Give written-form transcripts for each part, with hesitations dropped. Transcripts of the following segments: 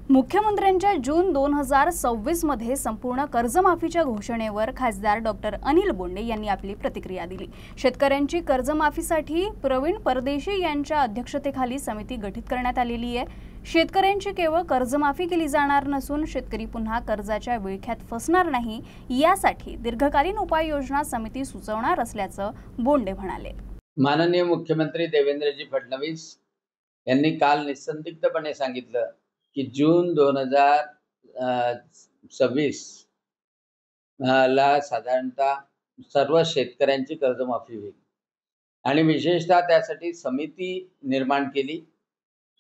मुख्यमंत्र्यांच्या जून 2026 मध्ये संपूर्ण कर्जमाफीच्या घोषणेवर खासदार डॉक्टर अनिल बोंडे यांनी आपली प्रतिक्रिया दिली। शेतकऱ्यांची कर्जमाफीसाठी प्रवीण परदेशी यांच्या अध्यक्षतेखाली समिती गठीत करण्यात आलेली आहे। शेतकऱ्यांची केवळ कर्जमाफी केली जाणार नसून शेतकरी पुन्हा कर्जाच्या विळख्यात फसणार नाही यासाठी दीर्घकालीन उपाययोजना समिती सुचवणार असल्याचं बोंडे म्हणाले। माननीय मुख्यमंत्री देवेंद्रजी फडणवीस यांनी काल निसंदिग्धपणे सांगितलं की जून 2026 ला साधारणतः सर्व शेतकऱ्यांची कर्जमाफी होईल आणि विशेषतः त्यासाठी समिती निर्माण केली।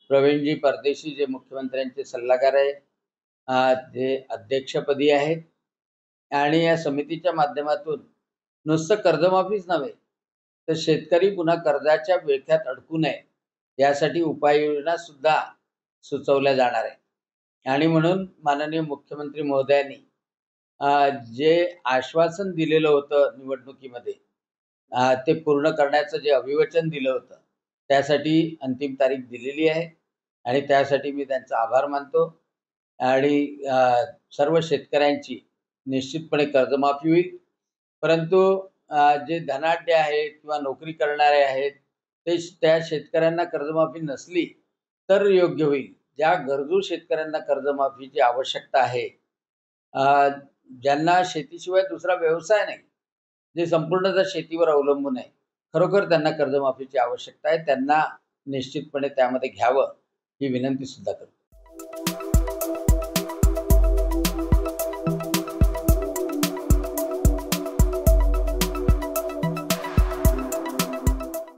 प्रवीणजी परदेशी जे मुख्यमंत्र्यांचे सल्लागार आहेत, जे अध्यक्षपदी आहेत आणि या समितीच्या माध्यमातून नुसतं कर्जमाफीच नव्हे तर शेतकरी पुन्हा कर्जाच्या विळख्यात अडकू नये यासाठी उपाययोजना सुद्धा सुचवल्या जाणार आहे। आणि म्हणून माननीय मुख्यमंत्री महोदयांनी जे आश्वासन दिलेलं होतं निवडणुकीमध्ये ते पूर्ण करण्याचं जे अभिवचन दिलं होतं त्यासाठी अंतिम तारीख दिलेली आहे आणि त्यासाठी मी त्यांचा आभार मानतो। आणि सर्व शेतकऱ्यांची निश्चितपणे कर्जमाफी होईल, परंतु जे धनाढ्य आहेत किंवा नोकरी करणारे आहेत ते त्या शेतकऱ्यांना कर्जमाफी नसली तर योग्य होईल। ज्या गरजू शेतकऱ्यांना कर्जमाफीची आवश्यकता आहे, ज्यांना शेतीशिवाय दुसरा व्यवसाय नाही, जे संपूर्णतः शेतीवर अवलंबून आहे, खरोखर त्यांना कर्जमाफीची आवश्यकता आहे, त्यांना निश्चितपणे त्यामध्ये घ्यावं ही विनंती सुद्धा करतो।